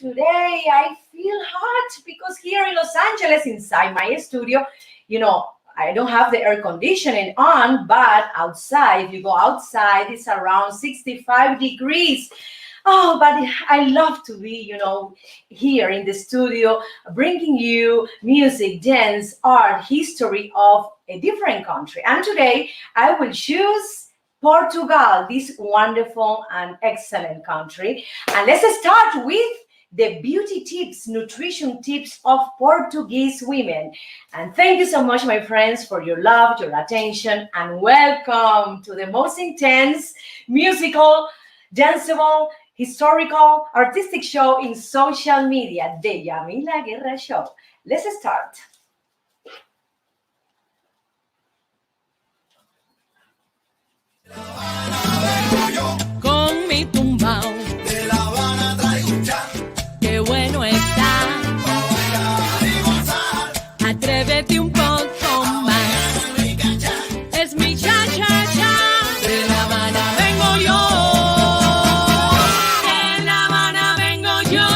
today. I feel hot because here in Los Angeles, inside my studio, I don't have the air conditioning on, but outside, if you go outside, it's around 65 degrees. Oh, but I love to be, here in the studio, bringing you music, dance, art, history of a different country. And today I will choose Portugal, this wonderful and excellent country. And let's start with the beauty tips, nutrition tips of Portuguese women. And thank you so much, my friends, for your love, your attention, and welcome to the most intense musical, danceable, historical, artistic show in social media, the Yamila Guerra Show. Let's start. Con mi tumbao de La Habana traigo un cha, qué bueno está. pa' bailar y gozar. Atrévete un poco más. Es mi cha-cha-cha. De La Habana vengo yo. De La Habana vengo yo.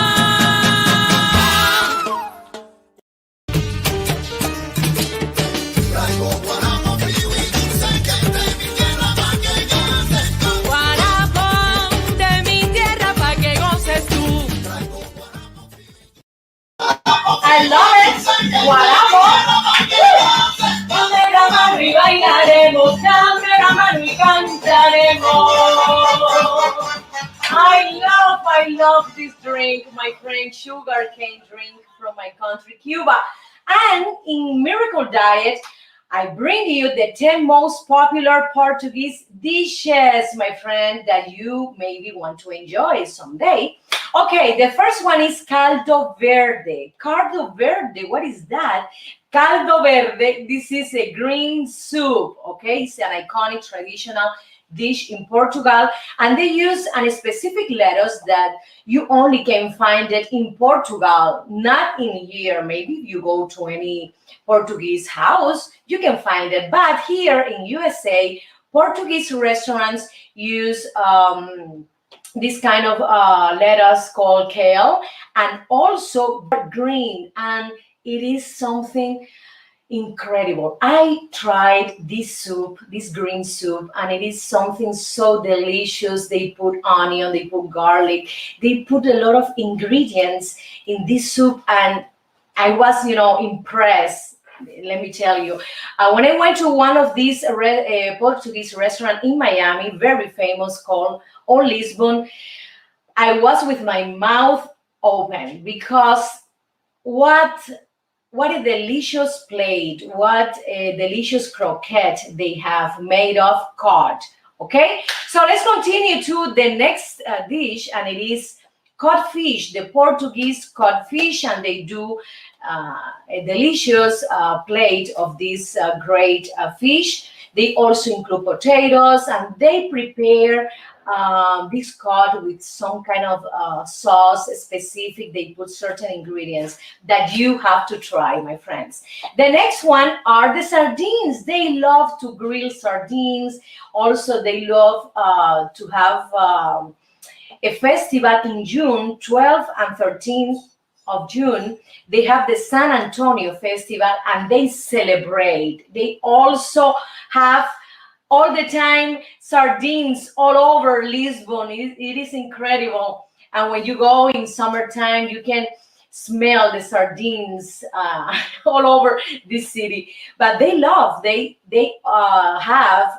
Traigo guaramo, piwi, dulce, que es de mi tierra, pa' que goces tú. Guarapo de mi tierra pa' que goces tú. Traigo guaramo, piwi, I love it. Guaramo. Dame la mano y bailaremos, dame la mano y cantaremos. I love this drink, my friend, sugarcane drink from my country, Cuba. And in Miracle Diet, I bring you the 10 most popular Portuguese dishes, my friend, that you maybe want to enjoy someday. Okay, the first one is caldo verde. Caldo verde, what is that? Caldo verde, this is a green soup, okay? It's an iconic traditional dish in Portugal, and they use a specific lettuce that you only can find it in Portugal, not in here. Maybe if you go to any Portuguese house, you can find it, but here in USA, Portuguese restaurants use this kind of lettuce called kale, and also green, and it is something incredible. I tried this soup, this green soup, and it is something so delicious. They put onion, they put garlic, they put a lot of ingredients in this soup, and I was, impressed. Let me tell you, when I went to one of these Portuguese restaurant in Miami, very famous, called or Lisbon, I was with my mouth open because what a delicious plate, what a delicious croquette they have made of cod. Okay, so let's continue to the next dish, and it is codfish, the Portuguese codfish, and they do a delicious plate of this great fish. They also include potatoes, and they prepare this cod with some kind of sauce specific. They put certain ingredients that you have to try, my friends. The next one are the sardines. They love to grill sardines. Also, they love to have a festival in June, 12th and 13th of June. They have the San Antonio Festival, and they celebrate. They also have all the time sardines all over Lisbon. It is incredible. And when you go in summertime, you can smell the sardines all over this city. But they have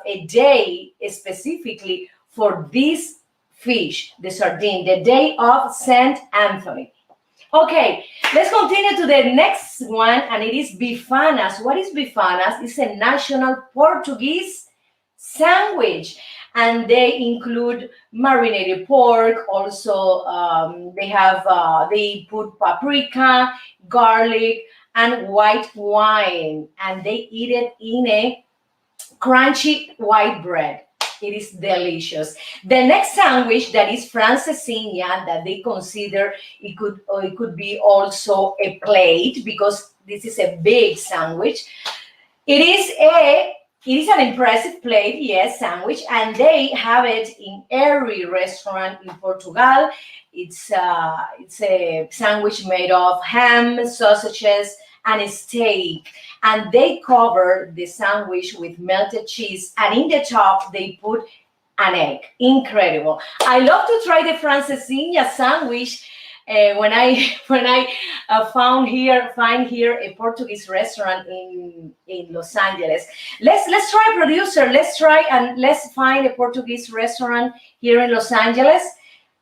a day specifically for this fish, the sardine, the day of Saint Anthony. Okay, let's continue to the next one, and it is bifanas. What is bifanas? It's a national Portuguese sandwich, and they include marinated pork. Also, they put paprika, garlic, and white wine, and they eat it in a crunchy white bread. It is delicious. The next sandwich, that is francesinha, that they consider it could be also a plate, because this is a big sandwich. It is a It is an impressive plate, yes, sandwich, and they have it in every restaurant in Portugal. It's a sandwich made of ham, sausages, and a steak, and they cover the sandwich with melted cheese, and in the top they put an egg. Incredible! I love to try the francesinha sandwich. When I find here a Portuguese restaurant in Los Angeles. Let's try, producer. Let's try and let's find a Portuguese restaurant here in Los Angeles.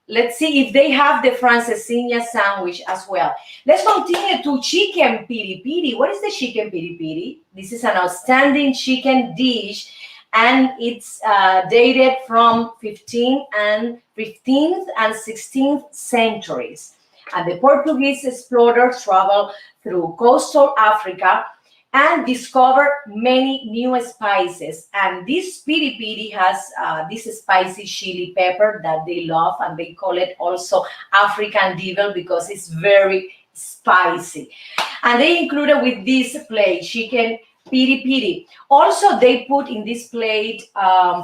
Let's see if they have the francesinha sandwich as well. Let's continue to chicken piri piri. What is the chicken piri piri? This is an outstanding chicken dish, and it's dated from 15th and 16th centuries. And the Portuguese explorers traveled through coastal Africa and discovered many new spices. And this piri piri has this spicy chili pepper that they love, and they call it also African devil because it's very spicy. And they included with this plate chicken piri piri. Also, they put in this plate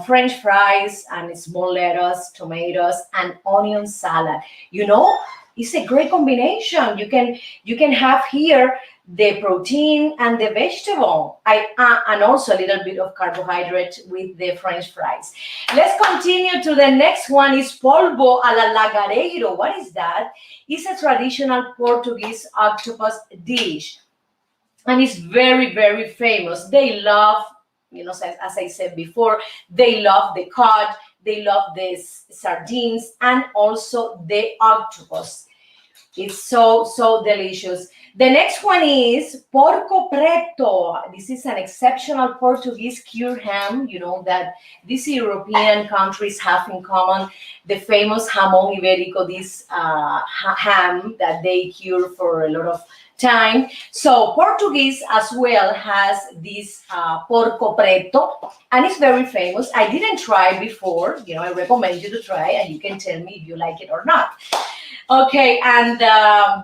French fries and small lettuce, tomatoes, and onion salad. You know, it's a great combination. You can have here the protein and the vegetable, and also a little bit of carbohydrate with the French fries. Let's continue to the next one. Is polvo a la lagareiro. What is that? It's a traditional Portuguese octopus dish, and it's very, very famous. They love, as I said before, they love the cod, they love the sardines, and also the octopus. It's so delicious. The next one is porco preto. This is an exceptional Portuguese cured ham, that these European countries have in common. The famous jamón ibérico, this ham that they cure for a lot of time. So Portuguese as well has this porco preto, and it's very famous. I didn't try before. I recommend you to try, and you can tell me if you like it or not. Okay, and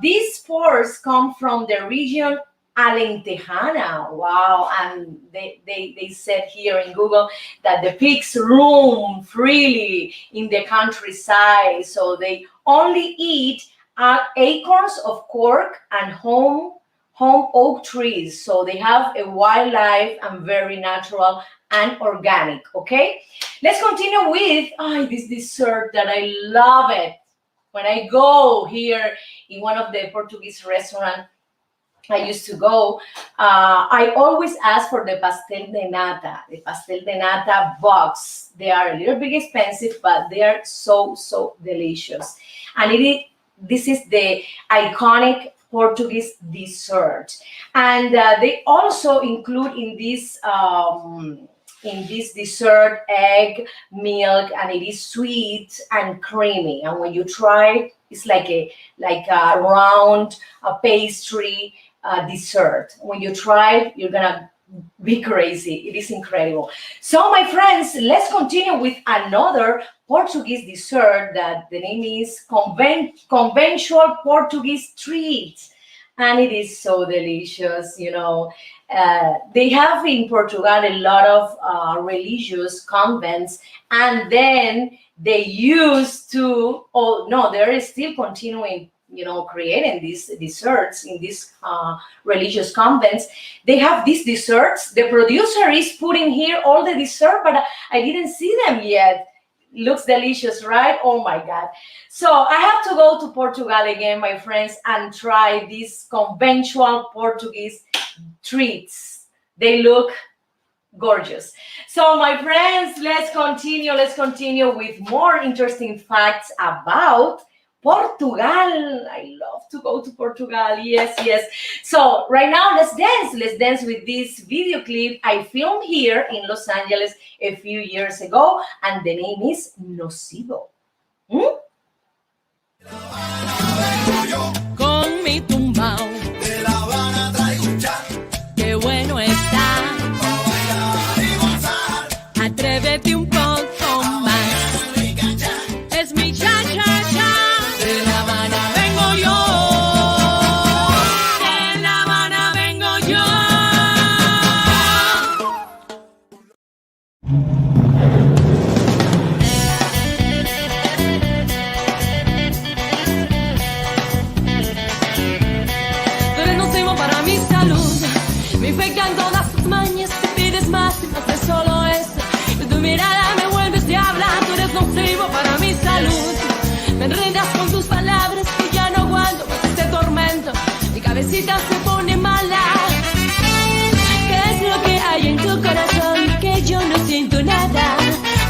these spores come from the region Alentejana. Wow, and they said here in Google that the pigs roam freely in the countryside, so they only eat acorns of cork and home oak trees. So they have a wildlife and very natural and organic. Okay, let's continue with this dessert that I love it. When I go here in one of the Portuguese restaurants I used to go, I always ask for the pastel de nata. The pastel de nata box. They are a little bit expensive, but they are so delicious. And this is the iconic Portuguese dessert. And they also include in this dessert egg, milk, and it is sweet and creamy. And when you try it, it's like a round pastry dessert. When you try it, you're gonna be crazy. It is incredible. So my friends, let's continue with another Portuguese dessert that the name is conventional Portuguese treat. And it is so delicious. They have in Portugal a lot of religious convents, and then they used to, they're still continuing, creating these desserts in these religious convents. They have these desserts. The producer is putting here all the dessert, but I didn't see them yet. Looks delicious, right? Oh my God. So I have to go to Portugal again, my friends, and try these conventional Portuguese treats. They look gorgeous. So my friends, let's continue with more interesting facts about Portugal. I love to go to Portugal. Yes. So right now, let's dance with this video clip I filmed here in Los Angeles a few years ago, and the name is Nocivo. Con mi tumbao, De La Habana traigo un chat, qué bueno está. para bailar y gozar. Atrévete un poco más. Es mi cha-cha-cha. De La Habana vengo yo. De La Habana vengo yo. enredas con tus palabras que ya no aguanto más este tormento. Mi cabecita se pone mala. ¿Qué es lo que hay en tu corazón? Que yo no siento nada.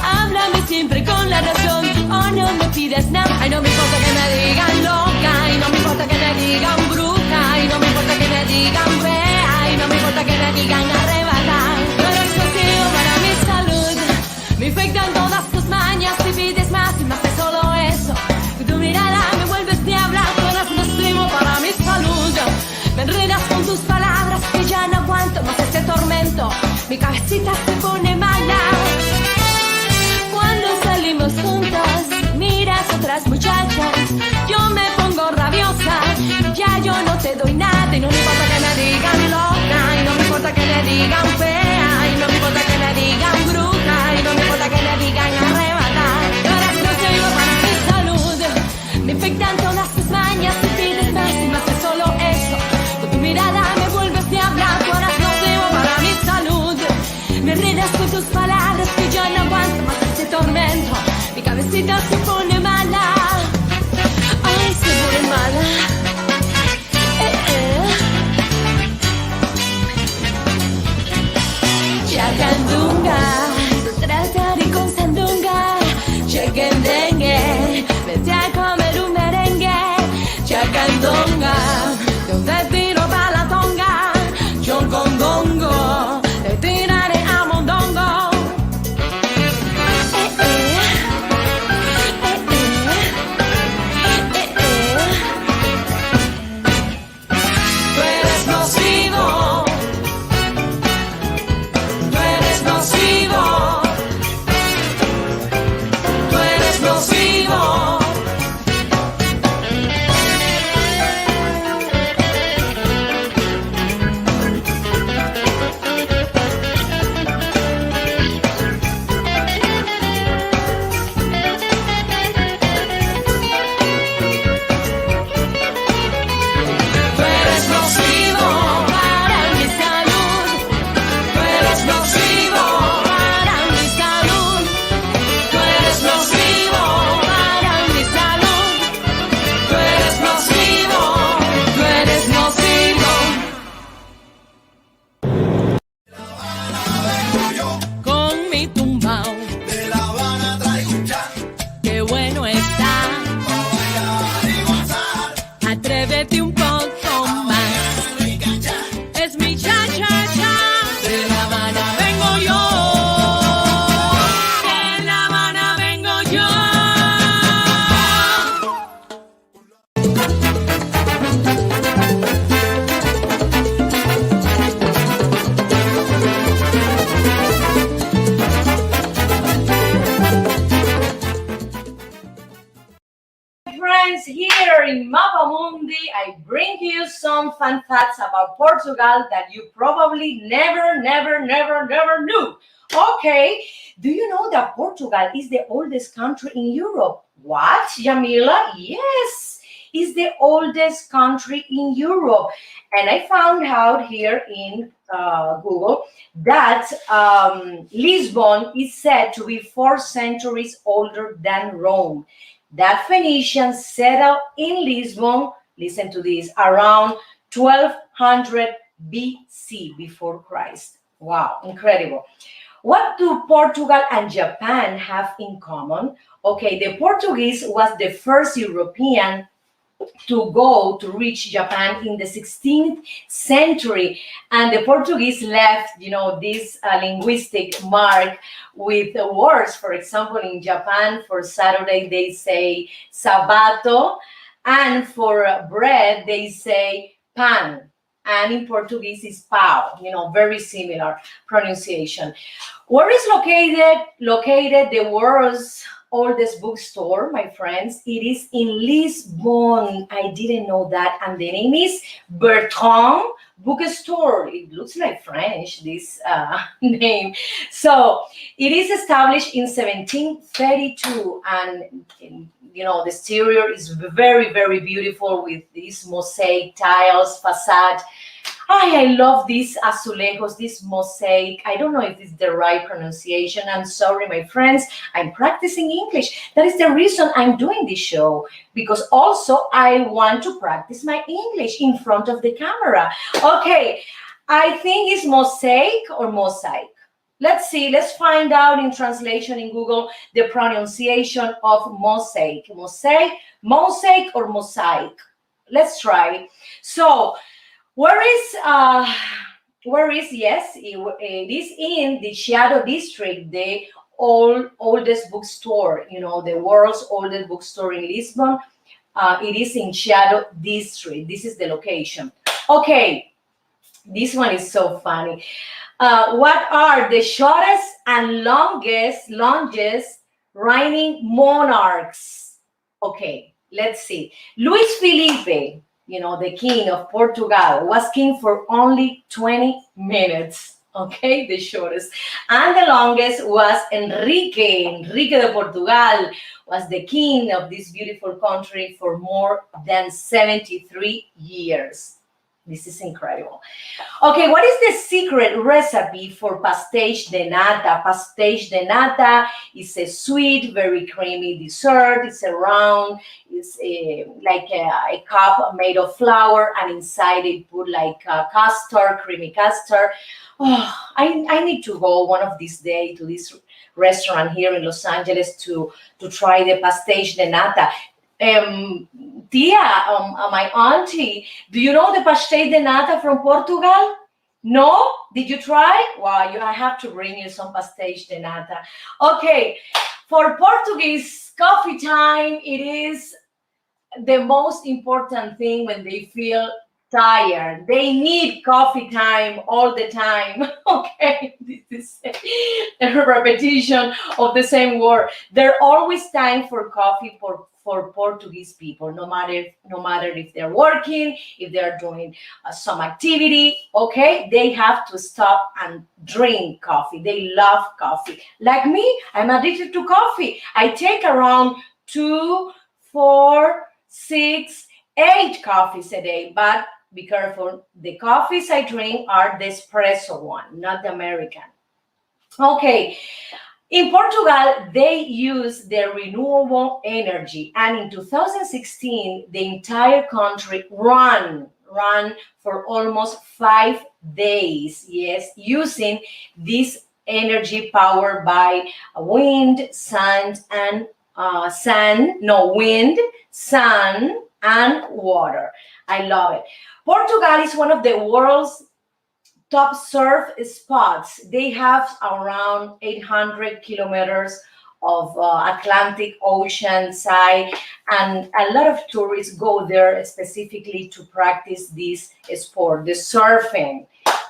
Háblame siempre con la razón. Oh, no me pidas nada. Ay, no me importa que me digan loca. Y no me importa que me digan bruja. Y no me importa que me digan fea. Y no me importa que me digan arrebatar. Tú eres nocivo para mi salud. Me infectan todas tus mañas. Y pides más y más de solo eso. Y tu mirada me vuelves diabla. Tú eres nocivo para mi salud. Me enredas con tus palabras que ya no aguanto más este tormento. Mi cabecita se pone mala. Cuando salimos juntas, miras otras muchachas. Yo me pongo rabiosa. Ya yo no te doy nada. Y no me importa que me digan loca. Y no me importa que me digan fea. Y no me importa que me digan bruja. Y no me importa que me digan arrebatar. Tú eres nocivo para mi salud. Me infectan todas tus mañas. Y pides más y más de solo eso. Con tu mirada me vuelves diabla. Tú eres nocivo para mi salud. Me enredas con tus palabras que yo no aguanto más este tormento. Mi cabecita se pone mala. Ay, se pone mala. Chacandunga, tratar y con sandunga. Chequendengue, vete a comer un merengue. Chacandunga, yo te tiro pa' la tonga. Chocondongo, te tiraré a mondongo. Tú eres nocivo. Tú eres nocivo. Tú eres nocivo. Tú eres nocivo para mi salud. Tú eres nocivo para mi salud. Tú eres nocivo para mi salud. Tú eres nocivo. Tú eres nocivo. Con mi tumbao, De La Habana traigo un chan, qué bueno está. pa' bailar y gozar. Atrévete un poco más. Rica chan, Es mi cha-cha-cha. De La Habana vengo yo. De La Habana vengo yo. Friends, here in Mapamundi, I bring you some fun facts about Portugal that you probably never knew. Okay, do you know that Portugal is the oldest country in Europe? What, Yamila? Yes, it's the oldest country in Europe. And I found out here in Google that Lisbon is said to be 4 centuries older than Rome. That Phoenicians settled in Lisbon, listen to this, around 1200 BC, before Christ. Wow, incredible. What do Portugal and Japan have in common? Okay, the Portuguese was the first European to reach Japan in the 16th century, and the Portuguese left, this linguistic mark with words. For example, in Japan, for Saturday they say sabato, and for bread they say pan, and in Portuguese is pau. Very similar pronunciation. Where is located the world's oldest bookstore, my friends? It is in Lisbon. I didn't know that. And the name is Bertrand Bookstore. It looks like French, this name. So it is established in 1732, and the exterior is very, very beautiful with these mosaic tiles, facade. I love these azulejos, this mosaic. I don't know if it's the right pronunciation. I'm sorry, my friends. I'm practicing English. That is the reason I'm doing this show, because also I want to practice my English in front of the camera. Okay, I think it's mosaic or mosaic. Let's see, let's find out in translation in Google the pronunciation of mosaic. Mosaic, mosaic or mosaic. Let's try. So, where is yes, it is in the Shadow District, the oldest bookstore, the world's oldest bookstore in Lisbon. It is in Shadow District. This is the location. Okay, this one is so funny. What are the shortest and longest reigning monarchs? Okay, let's see. Luis Felipe, the king of Portugal, was king for only 20 minutes. Okay, the shortest. And the longest was Enrique de Portugal, was the king of this beautiful country for more than 73 years. This is incredible. Okay, what is the secret recipe for pastéis de nata? Pastéis de nata is a sweet, very creamy dessert. It's like a cup made of flour, and inside they put like custard, creamy custard. Oh, I need to go one of these days to this restaurant here in Los Angeles to try the pastéis de nata. Tia, my auntie, do you know the pastéis de nata from Portugal? No? Did you try? Wow, I have to bring you some pastéis de nata. Okay, for Portuguese coffee time, it is the most important thing when they feel tired. They need coffee time all the time. Okay, this is a repetition of the same word. There's always time for coffee for Portuguese people, no matter if they're working, if they're doing some activity. Okay, they have to stop and drink coffee. They love coffee. Like me, I'm addicted to coffee. I take around 2, 4, 6, 8 coffees a day, but be careful. The coffees I drink are the espresso one, not the American. Okay. In Portugal, they use the renewable energy, and in 2016, the entire country ran for almost 5 days, yes, using this energy powered by wind, sun, and water. I love it. Portugal is one of the world's top surf spots. They have around 800 kilometers of Atlantic Ocean side, and a lot of tourists go there specifically to practice this sport, the surfing.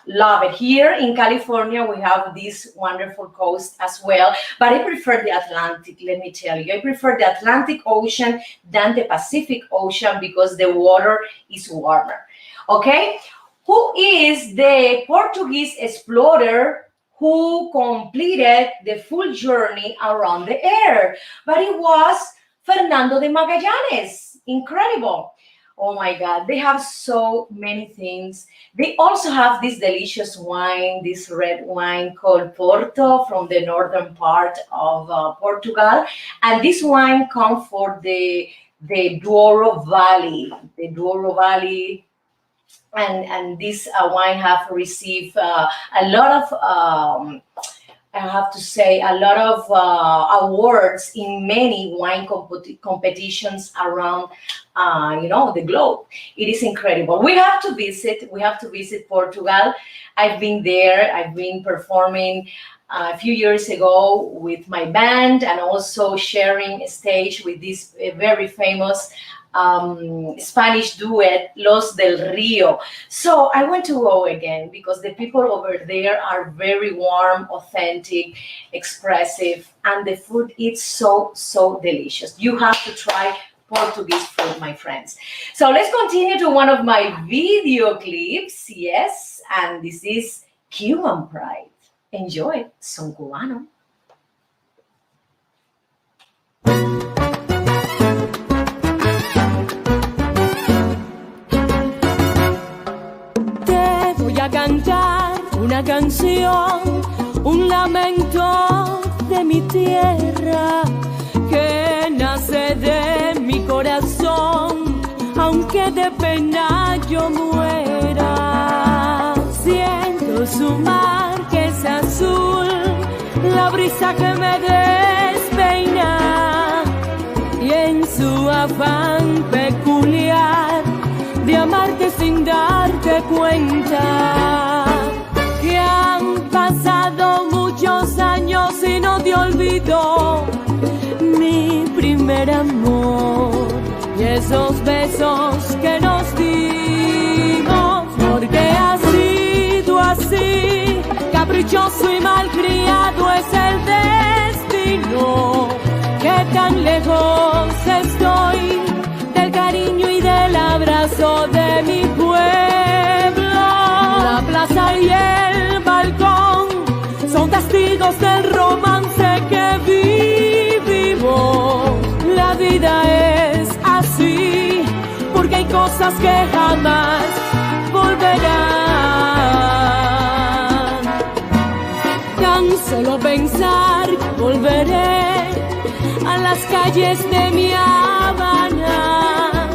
Love it. Here in California, we have this wonderful coast as well, but I prefer the Atlantic, let me tell you. I prefer the Atlantic Ocean than the Pacific Ocean because the water is warmer. Okay? Who is the Portuguese explorer who completed the full journey around the air? But it was Fernando de Magallanes. Incredible. Oh my God, they have so many things. They also have this delicious wine, this red wine called Porto from the northern part of Portugal. And this wine comes from the Douro Valley. The Douro Valley. And this wine have received a lot of I have to say, a lot of awards in many wine competitions around, the globe. It is incredible. We have to visit Portugal. I've been there. I've been performing a few years ago with my band and also sharing a stage with this very famous Spanish duet, Los del Rio. So I want to go again because the people over there are very warm, authentic, expressive, and the food is so, so delicious. You have to try Portuguese food, my friends. So let's continue to one of my video clips. Yes, and this is Cuban Pride. Enjoy. Son cubano. Te una canción, un lamento de mi tierra que nace de mi corazón, aunque de pena yo muera. Siento su mar que es azul, la brisa que me despeina, y en su afán peculiar de amarte sin darte cuenta, que han pasado muchos años y no te olvido mi primer amor y esos besos que nos dimos, porque ha sido así, caprichoso y malcriado es el destino, que tan lejos estoy del cariño y del abrazo de mi pueblo. La plaza y el balcón son testigos del romance que vivimos. La vida es así, porque hay cosas que jamás volverán. Tan solo pensar, volveré a las calles de mi Havana,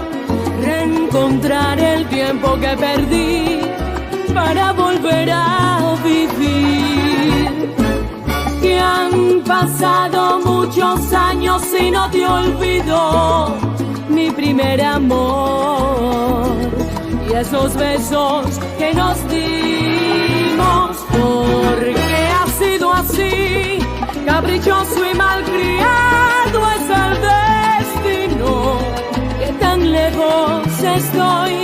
reencontrar el tiempo que perdí para volver a vivir. Que han pasado muchos años y no te olvido mi primer amor y esos besos que nos dimos, porque ha sido así, caprichoso y malcriado es el destino, que tan lejos estoy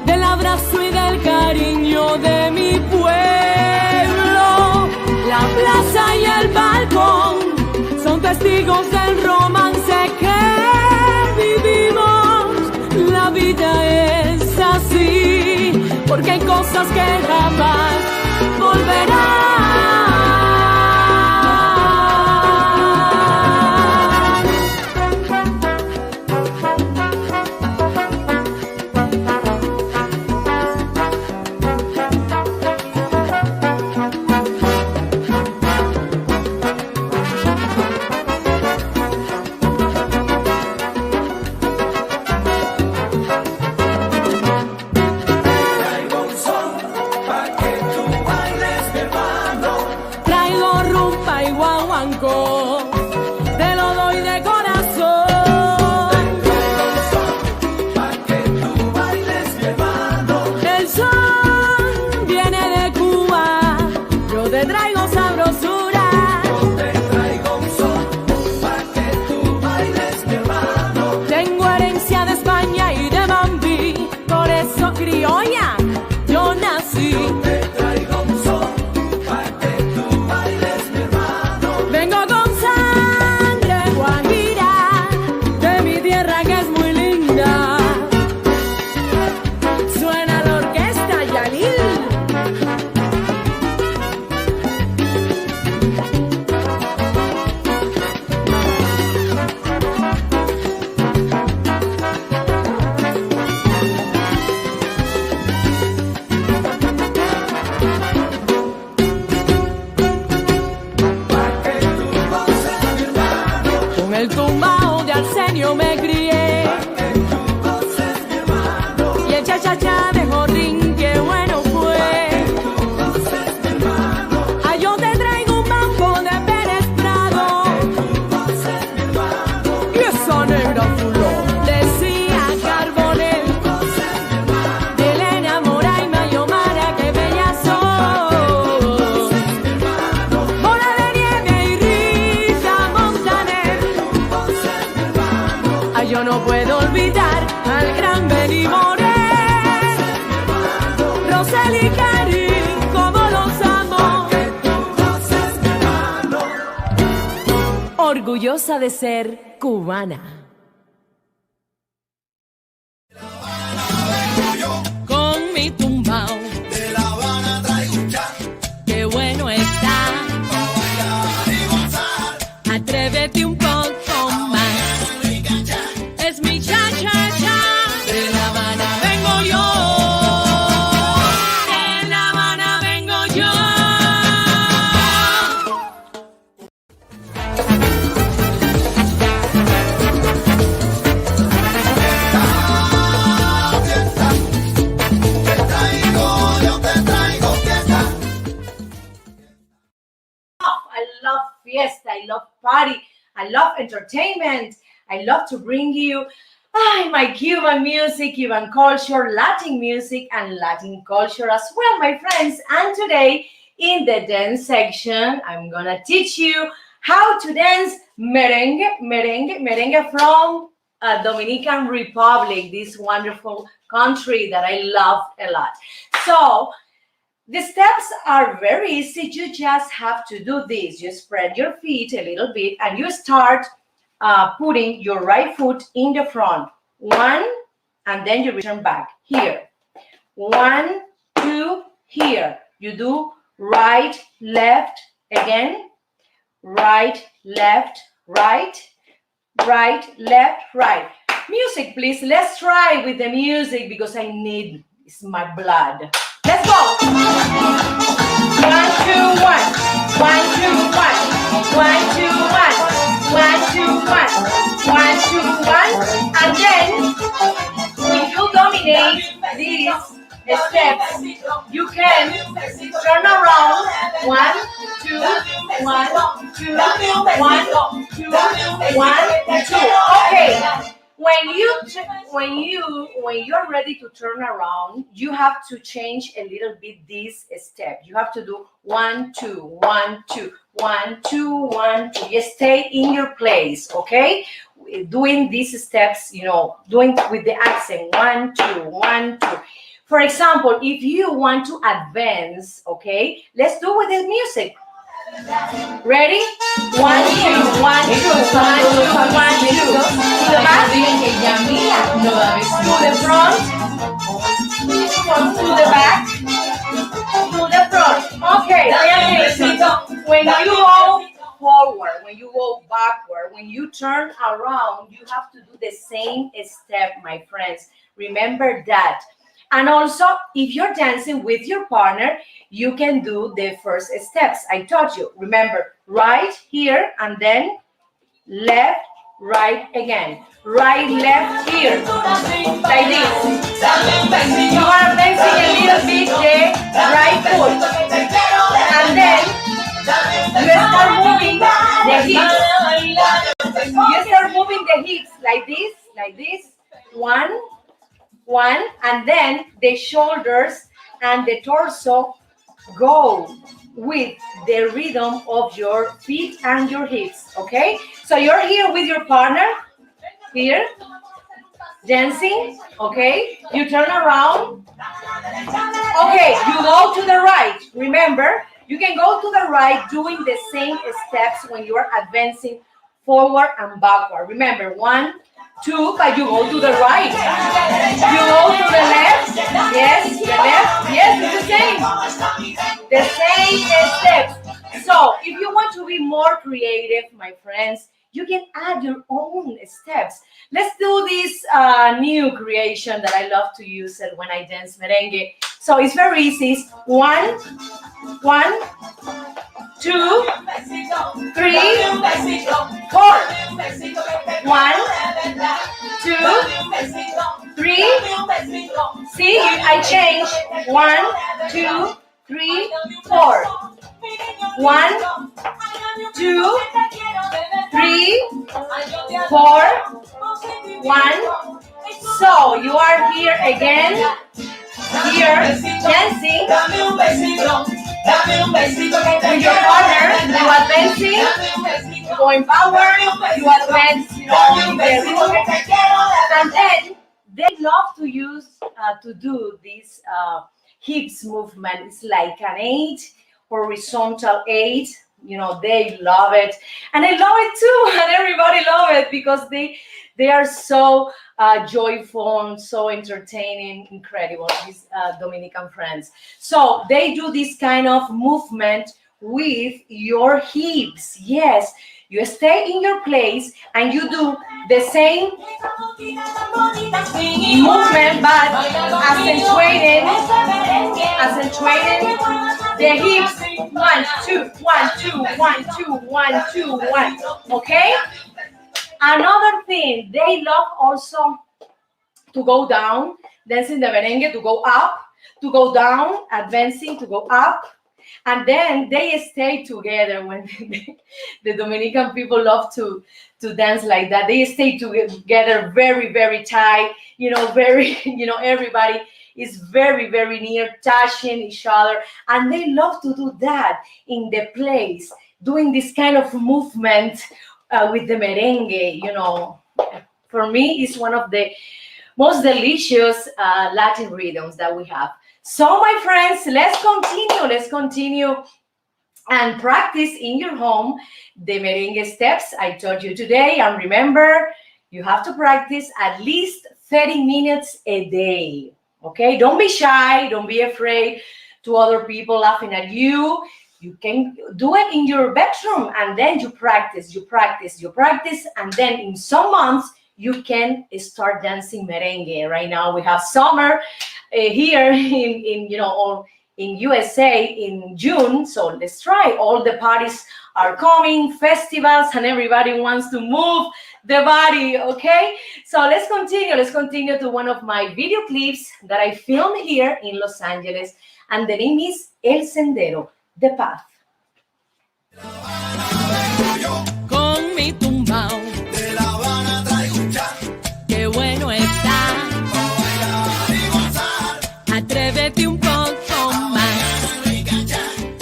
del abrazo y del cariño de mi pueblo. La plaza y el balcón son testigos del romance que vivimos. La vida es así, porque hay cosas que jamás volverán. Te lo doy de corazón. Pa' que tú bailes, mi hermano. El son viene de Cuba, yo te traigo sabrosura. Yo te traigo un son, pa' que tú bailes, mi hermano. Tengo herencia de España y de Bambi, por eso criolla yo nací. Yo te traigo un son, pa' que tú bailes, mi hermano. Vengo con sangre guajira de mi tierra que es muy linda. Suena la orquesta Yalil. Pa' que tú goces, mi hermano. Con el tumbao de Arsenio me crié, Pa' que tú goces, mi hermano. y el cha-cha-cha de Jordín, qué bueno fue. Tú goces, mi hermano. Ah, yo te traigo un mambo de Pérez Prado, Tú goces, mi hermano. y esa negra fuló decía Carbonel, Goces, mi hermano. de Elena Moraima y Omara, que bella soy. Mi hermano. Bola de nieve y Rita Montaner. Goces, mi hermano. Ay, yo no puedo olvidar al gran Benny Moré, Rosel y Cari, como los amo. Tú goces, mi hermano. Orgullosa de ser cubana. Vengo yo, Con mi tumbao, de La Habana traigo un chan. qué bueno está. Pa' bailar y gozar. Atrévete un poco más. Rica chan. Es mi cha-cha-cha. De La Habana vengo yo. De La Habana vengo yo. party. I love entertainment. I love to bring you my Cuban music, Cuban culture, Latin music, and Latin culture as well, my friends. And today, in the dance section, I'm gonna teach you how to dance merengue from Dominican Republic, this wonderful country that I love a lot. So the steps are very easy. You just have to do this. You spread your feet a little bit and you start putting your right foot in the front. One, and then you return back. Here. 1, 2, here. You do right, left, again. Right, left, right. Right, left, right. Music, please. Let's try with the music because I need it's my blood. Let's go. 1, 2, 1. 1, 2, 1. 1, 2, 1. 1, 2, 1. 1, 2, 1. And then when you dominate these steps, you can turn around. 1, 2, 1, 2, 1, 2, 1, 2. Okay. When you're ready to turn around, you have to change a little bit this step. You have to do 1, 2, 1, 2, 1, 2, 1, 2. You stay in your place, okay? Doing these steps, doing with the accent 1, 2, 1, 2. For example, if you want to advance, okay, let's do with the music. Ready? 1, 2, 1, 2, 1, 2, 1, 2. To the back. To the front. To the back. To the front. Okay, when you go forward, when you go backward, when you turn around, you have to do the same step, my friends. Remember that. And also, if you're dancing with your partner, you can do the first steps I taught you. Remember, right here, and then left, right again. Right, left, here. Like this. You are dancing a little bit the right foot. And then you start moving the hips. You start moving the hips like this, like this. 1, and then the shoulders and the torso go with the rhythm of your feet and your hips, okay? So you're here with your partner, here, dancing, okay? You turn around, okay, you go to the right. Remember, you can go to the right doing the same steps when you are advancing forward and backward. Remember, 1, 2, but you go to the right. You go to the left. Yes, the left. Yes, it's the same. The same steps. So if you want to be more creative, my friends, you can add your own steps. Let's do this new creation that I love to use it when I dance merengue. So it's very easy. It's 1, 2, 3, 4. 1, 2, 3. See, I change. 1, 2, 3, 4. 1, 2, 3, 4. 1. So you are here again. Here, dancing with your partner, you advancing, going forward, you advance, and then they love to do this hips movement. It's like an 8, horizontal 8. They love it, and I love it too, and everybody love it because they are so joyful, so entertaining, incredible, these Dominican friends. So they do this kind of movement with your hips. Yes, you stay in your place and you do the same movement, but accentuating the hips. 1, 2, 1, 2, 1, 2, 1, 2, 1. Okay? Another thing, they love also to go down, dancing the merengue, to go up, to go down, advancing, to go up. And then they stay together when the Dominican people love to dance like that. They stay together very, very tight, very, everybody is very, very near, touching each other. And they love to do that in the place, doing this kind of movement with the merengue. For me, it's one of the most delicious Latin rhythms that we have. So, my friends, let's continue and practice in your home the merengue steps I taught you today. And remember, you have to practice at least 30 minutes a day. Okay, don't be shy, don't be afraid to other people laughing at you. You can do it in your bedroom, and then you practice, and then in some months you can start dancing merengue. Right now we have summer here in USA in June, so let's try. All the parties are coming, festivals, and everybody wants to move the body, okay? So let's continue to one of my video clips that I filmed here in Los Angeles, and the name is El Sendero, The Path. Con mi tumbao De La Habana traigo un cha, qué bueno está. pa' bailar y gozar. Atrévete un poco más.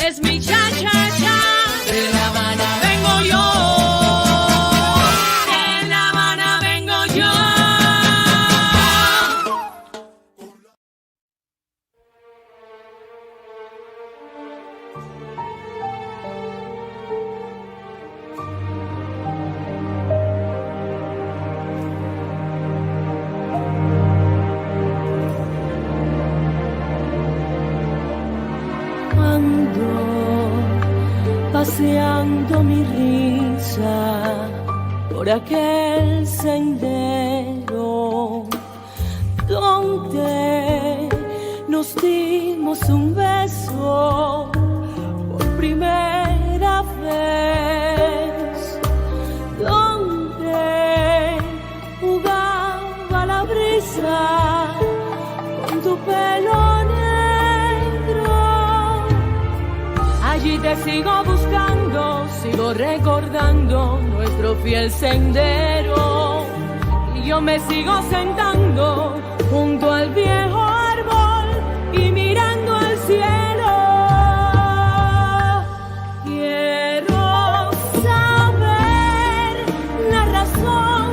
Es mi cha-cha-cha. De La Habana vengo yo. De La Habana vengo yo. Paseando mi risa por aquel sendero donde nos dimos un beso por primera vez, donde jugaba la brisa con tu pelo negro. Allí te sigo buscando, sigo recordando nuestro fiel sendero. Y yo me sigo sentando junto al viejo árbol y mirando al cielo. Quiero saber la razón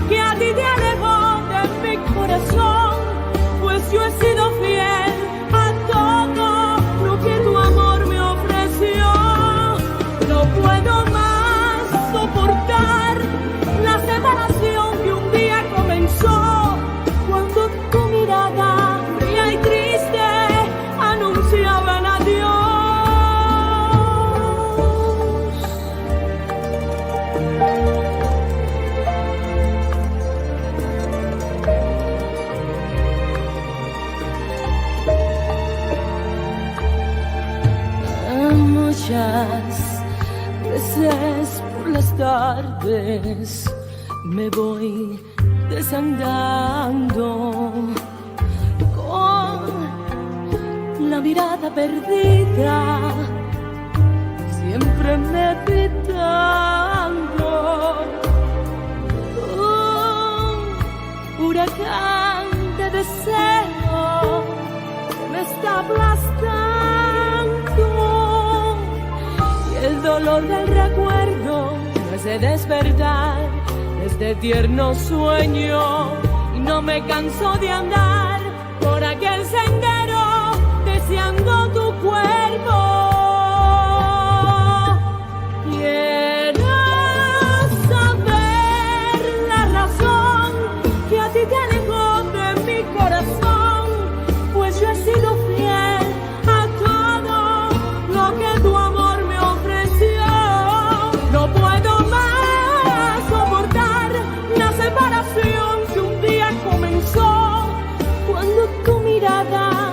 que a ti te alejó de mi corazón, pues yo he sido fiel a todo lo que tu amor me ofreció. No puedo más soportar la separación que un día comenzó, cuando tu mirada fría y triste anunciaba el adiós. Muchas veces por las tardes me voy desandando con la mirada perdida, siempre meditando. Un huracán de deseo que me está aplastando, y el dolor del recuerdo me hace despertar de este tierno sueño, y no me canso de andar por aquel sendero deseando tu cuerpo. Quiero saber la razón que a ti te alejó de mi corazón, pues yo he sido fiel a todo lo que tu amor me ofreció. No puedo más soportar la separación que un día comenzó, cuando tu mirada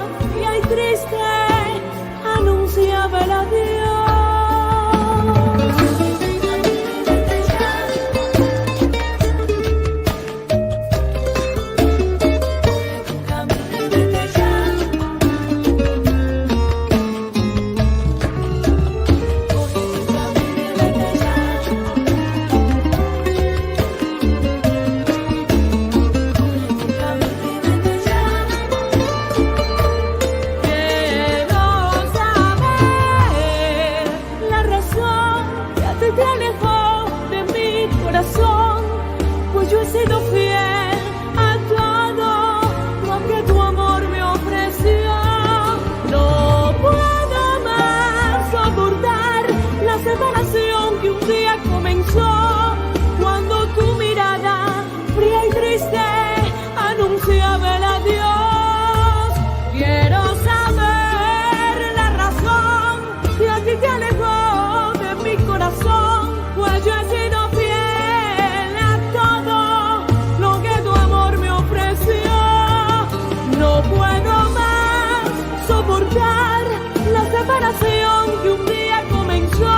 que un día comenzó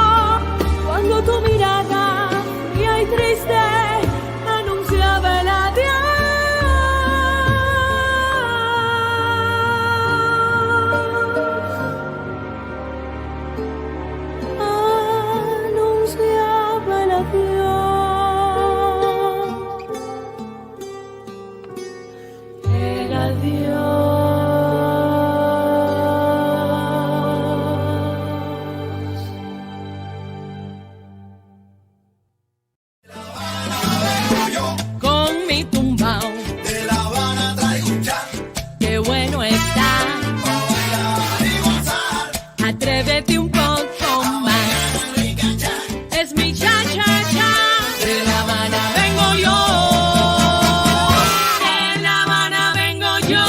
cuando tu mirada fría y triste anunciaba el adiós. Anunciaba el adiós. El adiós. Con mi tumbao, De La Habana traigo un chat qué bueno está. para bailar y gozar. Atrévete un poco más. Es mi cha-cha-cha. De La Habana vengo yo. De La Habana vengo yo.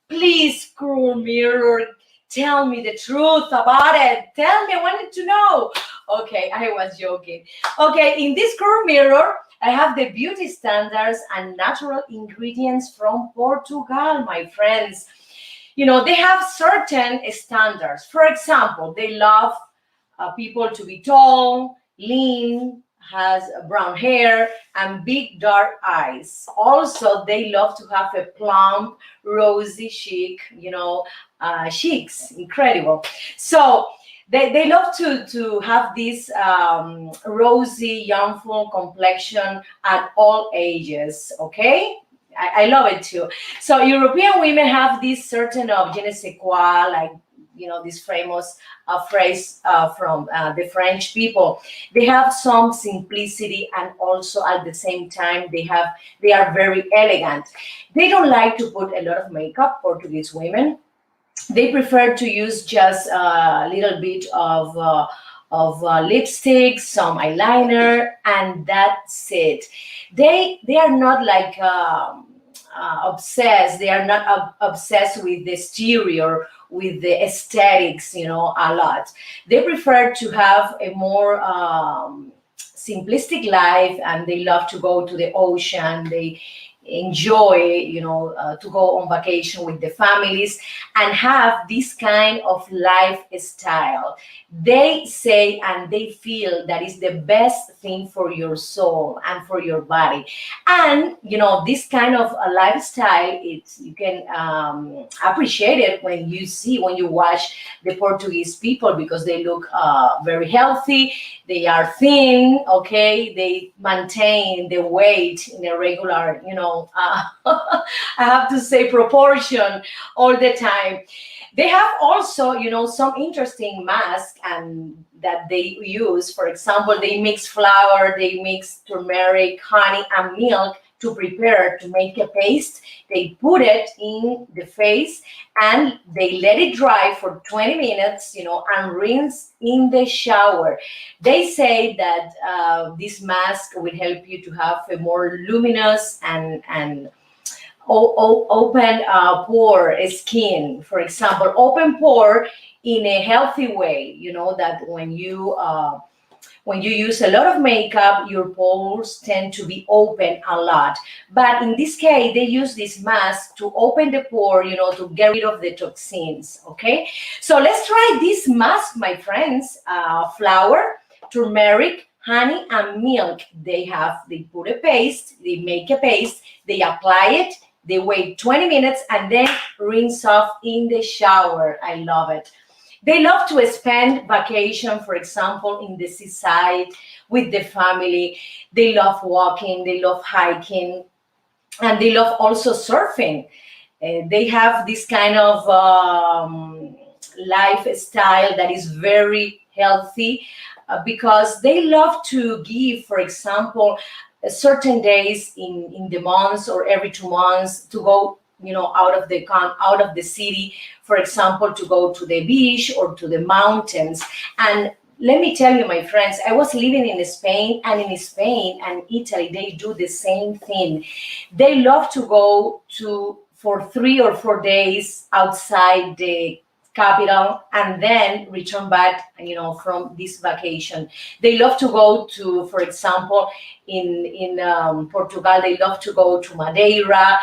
Please, cruel mirror, tell me the truth about it. Tell me, I wanted to know. Okay, I was joking. Okay, in this cruel mirror, I have the beauty standards and natural ingredients from Portugal, my friends. You know, they have certain standards. For example, they love people to be tall, lean, has brown hair, and big dark eyes. Also, they love to have a plump, rosy cheek, cheeks. Incredible. So they love to have this rosy, youngful complexion at all ages, okay? I love it too. So European women have this certain of je ne sais quoi, like this famous phrase from the French people. They have some simplicity, and also at the same time they are very elegant. They don't like to put a lot of makeup. Portuguese women, they prefer to use just a little bit of lipstick, some eyeliner, and that's it. They are not like obsessed. They are not obsessed with the exterior, with the aesthetics, a lot. They prefer to have a more simplistic life, and they love to go to the ocean. They enjoy, to go on vacation with the families and have this kind of lifestyle. They say and they feel that is the best thing for your soul and for your body. And this kind of a lifestyle, you can appreciate it when you watch the Portuguese people, because they look very healthy. They are thin, okay? They maintain the weight in a regular, I have to say, proportion all the time. They have also, some interesting masks and that they use. For example, they mix flour, they mix turmeric, honey, and milk to prepare to make a paste. They put it in the face and they let it dry for 20 minutes, and rinse in the shower. They say that this mask will help you to have a more luminous and open pore skin. For example, open pore in a healthy way. That when you use a lot of makeup, your pores tend to be open a lot. But in this case, they use this mask to open the pore, to get rid of the toxins. Okay, so let's try this mask, my friends. Flour, turmeric, honey, and milk. They put a paste, they make a paste, they apply it. They wait 20 minutes and then rinse off in the shower. I love it. They love to spend vacation, for example, in the seaside with the family. They love walking, they love hiking, and they love also surfing. They have this kind of lifestyle that is very healthy, because they love to give, for example, certain days in the months or every 2 months to go out of the city, for example, to go to the beach or to the mountains. And let me tell you, my friends, I was living in Spain, and in Spain and Italy they do the same thing. They love to go to for 3 or 4 days outside the capital and then return back, from this vacation. They love to go to, for example, in Portugal, they love to go to Madeira,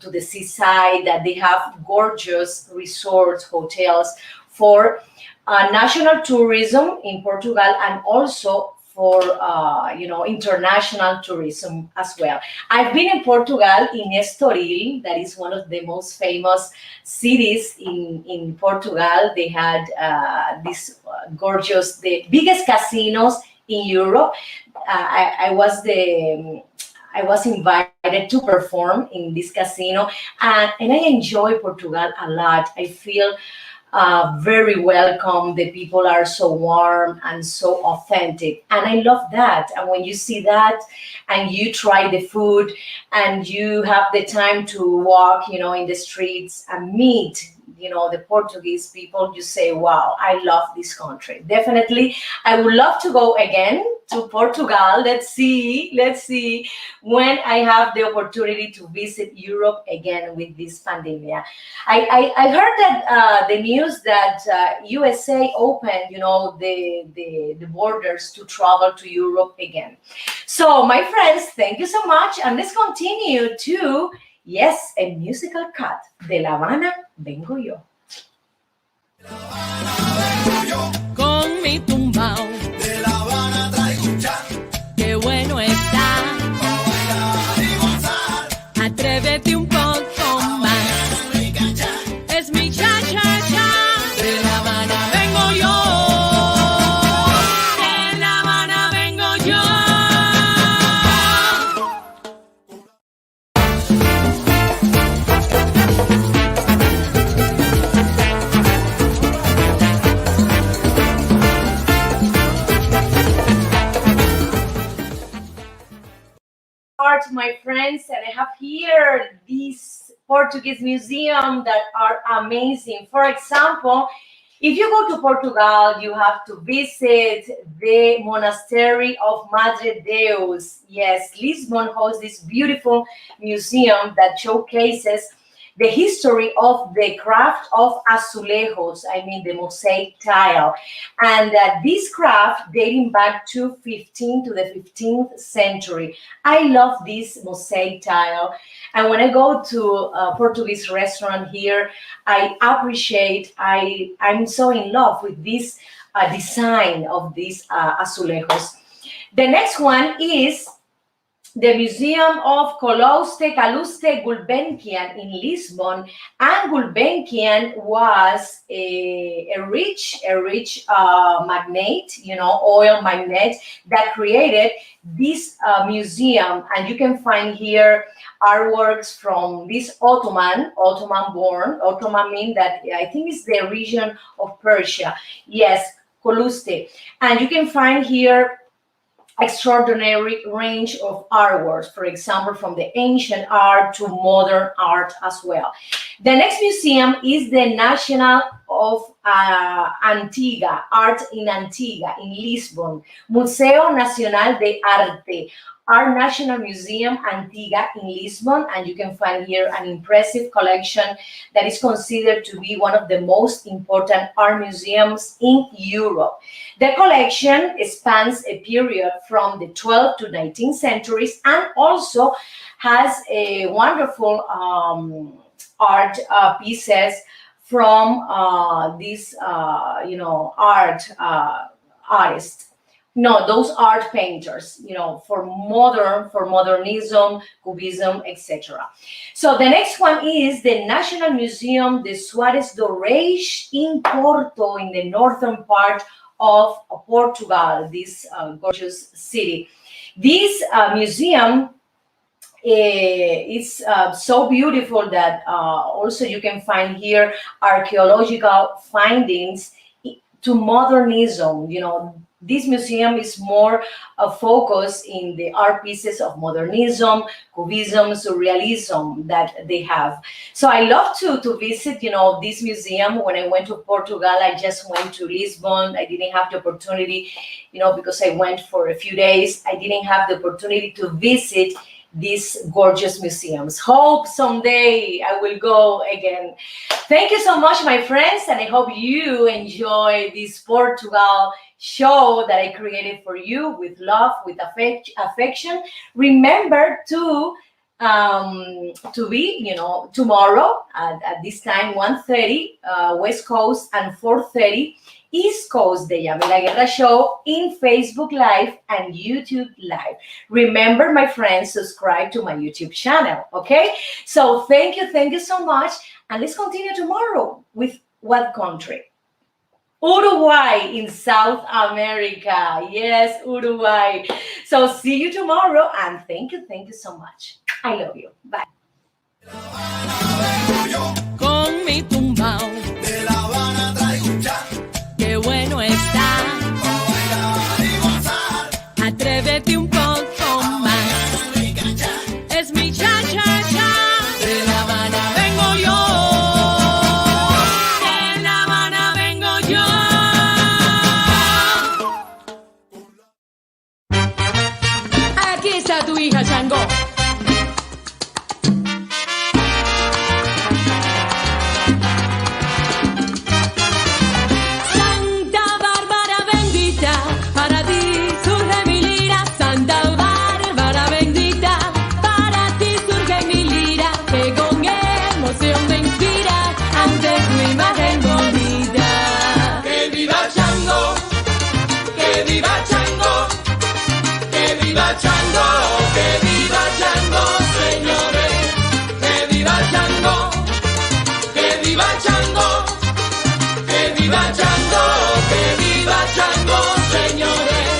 to the seaside, that they have gorgeous resorts, hotels for national tourism in Portugal, and also for international tourism as well. I've been in Portugal, in Estoril, that is one of the most famous cities in Portugal. They had this gorgeous, the biggest casinos in Europe. I was invited to perform in this casino, and I enjoy Portugal a lot. I feel very welcome. The people are so warm and so authentic. And I love that. And when you see that and you try the food and you have the time to walk, in the streets and meet, the Portuguese people, you say, wow, I love this country. Definitely, I would love to go again to Portugal. Let's see when I have the opportunity to visit Europe again with this pandemic. I heard that the news that USA opened, the borders to travel to Europe again. So, my friends, thank you so much, and let's continue to, yes, a musical cut. De La Habana vengo yo. Con mi tumbao, De La Habana traigo un cha, qué bueno está. pa' bailar y gozar. Atrévete un poco más. Es mi cha cha cha. De La Habana vengo yo. De La Habana vengo yo. Art, my friends, and I have here these Portuguese museum that are amazing. For example, if you go to Portugal, you have to visit the monastery of Madre Deus. Yes, Lisbon hosts this beautiful museum that showcases the history of the craft of azulejos, I mean the mosaic tile. And this craft dating back to the 15th century. I love this mosaic tile. And when I go to a Portuguese restaurant here, I appreciate, I'm so in love with this design of these azulejos. The next one is the Museum of Calouste Gulbenkian in Lisbon. And Gulbenkian was a rich magnate, oil magnate, that created this museum. And you can find here artworks from this Ottoman mean that I think is the region of Persia. Yes, Calouste. And you can find here extraordinary range of artworks, for example, from the ancient art to modern art as well. The next museum is the National of Antigua, Art in Antigua in Lisbon, Museo Nacional de Arte, our National Museum Antigua in Lisbon, and you can find here an impressive collection that is considered to be one of the most important art museums in Europe. The collection spans a period from the 12th to 19th centuries, and also has a wonderful art pieces from these artists. No, those art painters, for modernism, cubism, etc. So the next one is the National Museum de Soares do Reis in Porto, in the northern part of Portugal, this gorgeous city. This museum is so beautiful that also you can find here archaeological findings to modernism. This museum is more focused in the art pieces of modernism, cubism, surrealism that they have. So I love to visit, this museum. When I went to Portugal, I just went to Lisbon. I didn't have the opportunity, because I went for a few days. I didn't have the opportunity to visit these gorgeous museums. Hope someday I will go again. Thank you so much, my friends, and I hope you enjoy this Portugal show that I created for you with love, with affection. Remember to be, tomorrow at this time, 1:30 West Coast and 4:30 East Coast, the Yamila Guerra Show in Facebook Live and YouTube Live. Remember, my friends, subscribe to my YouTube channel, okay? So thank you so much. And let's continue tomorrow with what country? Uruguay in South America. Yes, Uruguay. So see you tomorrow, and thank you so much. I love you. Bye. Con mi tumbao, De La Habana traigo un cha, qué bueno está. pa' bailar y gozar. Atrévete un poco más. Es mi cha-cha-cha. De La Habana vengo yo. De La Habana vengo yo. Aquí está tu hija, Chango. Santa Bárbara bendita, para ti surge mi lira. Santa Bárbara bendita, para ti surge mi lira, que con emoción me inspira ante tu imagen bonita. Que viva Chango, que viva Chango, que viva Chango, que viva Chango, señores. Que viva Chango, que viva Chango, que viva Chango, que viva Chango, señores.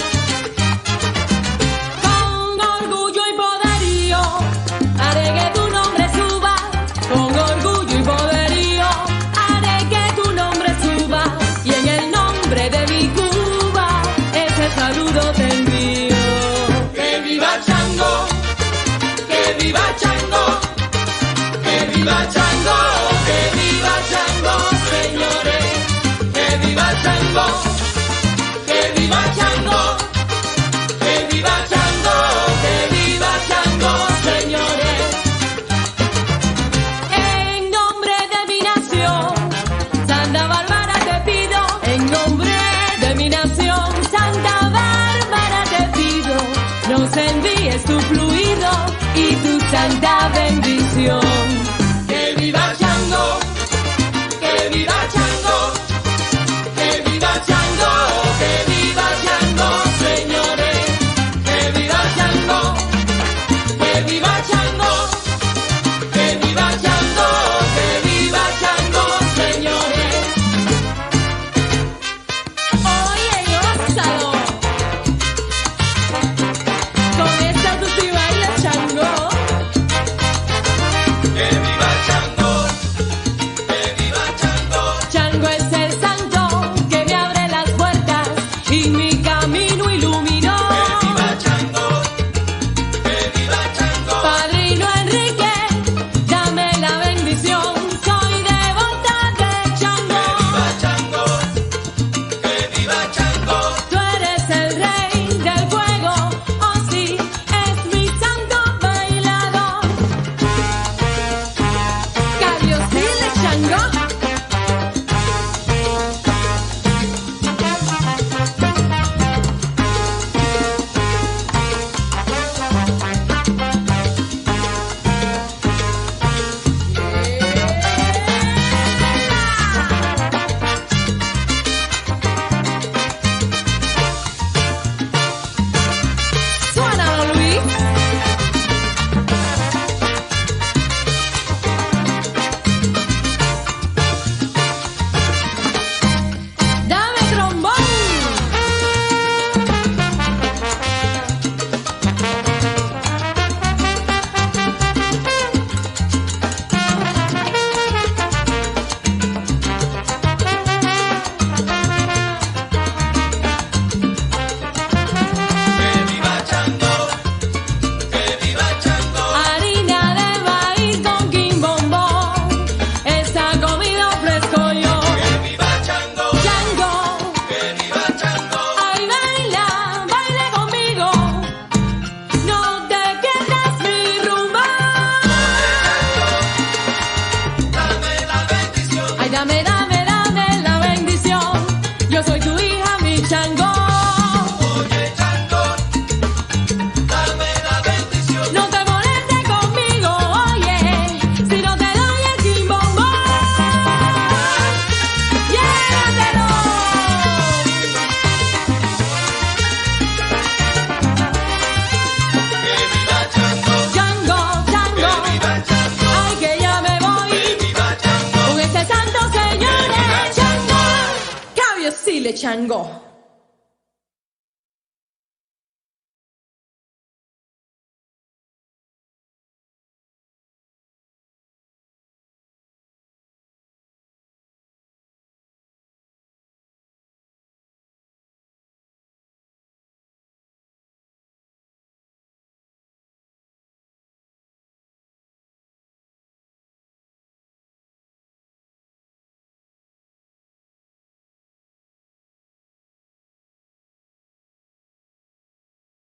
Con orgullo y poderío, haré que tu nombre suba. Con orgullo y poderío, haré que tu nombre suba. Y en el nombre de mi Cuba, ese saludo te envío. Que viva Chango, que viva Chango, que viva Chango, que viva Chango, señores. Que viva Chango, que viva Chango, que viva Chango, que viva Chango, señores. En nombre de mi nación, Santa Bárbara te pido. En nombre de mi nación, Santa Bárbara te pido. Nos envíes tu fluido y tu santa bendición. Que viva Chango. chango.